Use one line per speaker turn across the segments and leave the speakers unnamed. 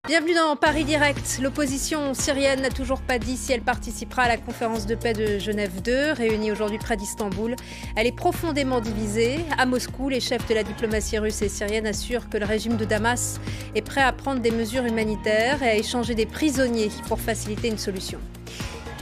Bienvenue dans Paris Direct. L'opposition syrienne n'a toujours pas dit si elle participera à la conférence de paix de Genève 2, réunie aujourd'hui près d'Istanbul. Elle est profondément divisée. À Moscou, les chefs de la diplomatie russe et syrienne assurent que le régime de Damas est prêt à prendre des mesures humanitaires et à échanger des prisonniers pour faciliter une solution.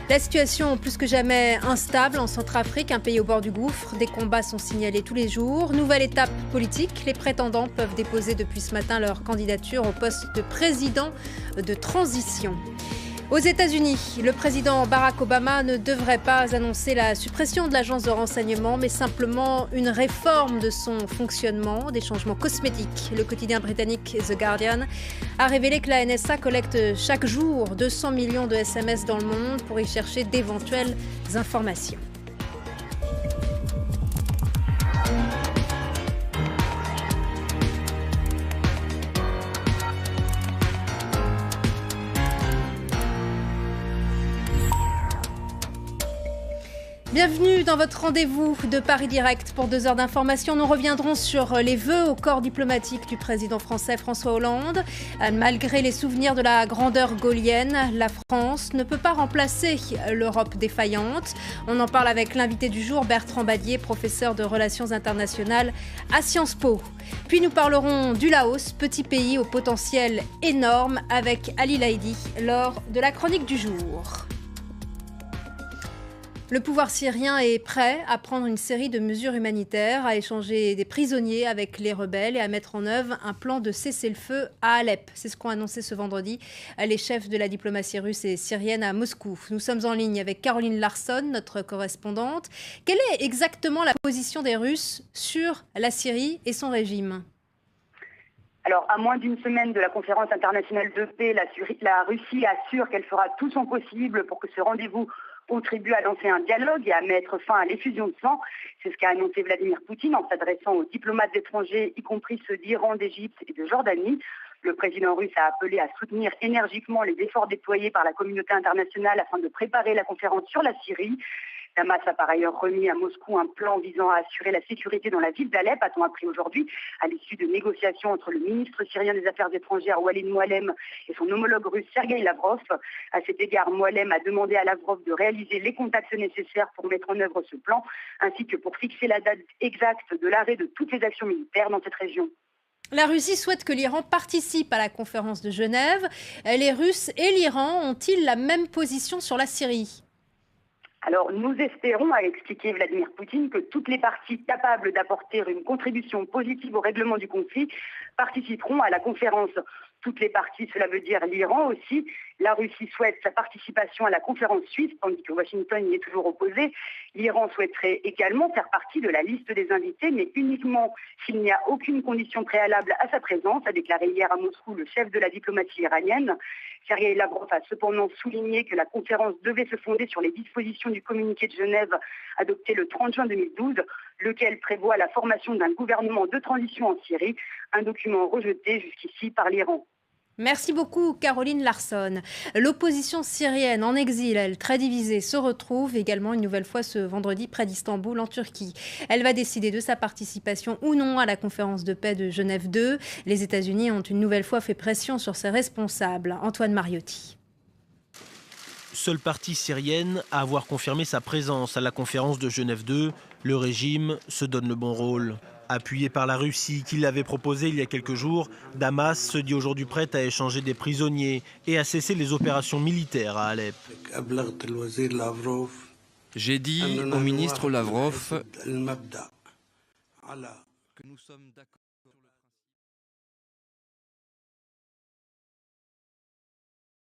La situation plus que jamais instable en Centrafrique, un pays au bord du gouffre. Des combats sont signalés tous les jours. Nouvelle étape politique, les prétendants peuvent déposer depuis ce matin leur candidature au poste de président de transition. Aux États-Unis, le président Barack Obama ne devrait pas annoncer la suppression de l'agence de renseignement, mais simplement une réforme de son fonctionnement, des changements cosmétiques. Le quotidien britannique The Guardian a révélé que la NSA collecte chaque jour 200 millions de SMS dans le monde pour y chercher d'éventuelles informations. Bienvenue dans votre rendez-vous de Paris Direct pour 2 heures d'information. Nous reviendrons sur les vœux au corps diplomatique du président français François Hollande. Malgré les souvenirs de la grandeur gaullienne, la France ne peut pas remplacer l'Europe défaillante. On en parle avec l'invité du jour, Bertrand Badier, professeur de relations internationales à Sciences Po. Puis nous parlerons du Laos, petit pays au potentiel énorme, avec Ali Laïdi lors de la chronique du jour. Le pouvoir syrien est prêt à prendre une série de mesures humanitaires, à échanger des prisonniers avec les rebelles et à mettre en œuvre un plan de cessez-le-feu à Alep. C'est ce qu'ont annoncé ce vendredi les chefs de la diplomatie russe et syrienne à Moscou. Nous sommes en ligne avec Caroline Larsson, notre correspondante. Quelle est exactement la position des Russes sur la Syrie et son régime ?
Alors, à moins d'une semaine de la conférence internationale de paix, la Russie assure qu'elle fera tout son possible pour que ce rendez-vous contribue à lancer un dialogue et à mettre fin à l'effusion de sang. C'est ce qu'a annoncé Vladimir Poutine en s'adressant aux diplomates étrangers, y compris ceux d'Iran, d'Égypte et de Jordanie. Le président russe a appelé à soutenir énergiquement les efforts déployés par la communauté internationale afin de préparer la conférence sur la Syrie. Damas a par ailleurs remis à Moscou un plan visant à assurer la sécurité dans la ville d'Alep, a-t-on appris aujourd'hui, à l'issue de négociations entre le ministre syrien des Affaires étrangères Walid Muallem et son homologue russe Sergueï Lavrov. À cet égard, Muallem a demandé à Lavrov de réaliser les contacts nécessaires pour mettre en œuvre ce plan, ainsi que pour fixer la date exacte de l'arrêt de toutes les actions militaires dans cette région.
La Russie souhaite que l'Iran participe à la conférence de Genève. Les Russes et l'Iran ont-ils la même position sur la Syrie ?
Alors, nous espérons, a expliqué Vladimir Poutine, que toutes les parties capables d'apporter une contribution positive au règlement du conflit participeront à la conférence. Toutes les parties, cela veut dire l'Iran aussi. La Russie souhaite sa participation à la conférence suisse, tandis que Washington y est toujours opposé. L'Iran souhaiterait également faire partie de la liste des invités, mais uniquement s'il n'y a aucune condition préalable à sa présence, a déclaré hier à Moscou le chef de la diplomatie iranienne. Sergueï Lavrov a cependant souligné que la conférence devait se fonder sur les dispositions du communiqué de Genève adopté le 30 juin 2012, lequel prévoit la formation d'un gouvernement de transition en Syrie, un document rejeté jusqu'ici par l'Iran.
Merci beaucoup Caroline Larsson. L'opposition syrienne en exil, elle très divisée, se retrouve également une nouvelle fois ce vendredi près d'Istanbul en Turquie. Elle va décider de sa participation ou non à la conférence de paix de Genève 2. Les États-Unis ont une nouvelle fois fait pression sur ses responsables. Antoine Mariotti.
Seule partie syrienne à avoir confirmé sa présence à la conférence de Genève 2, le régime se donne le bon rôle. Appuyé par la Russie, qui l'avait proposé il y a quelques jours, Damas se dit aujourd'hui prête à échanger des prisonniers et à cesser les opérations militaires à Alep.
J'ai dit au ministre Lavrov que nous sommes d'accord.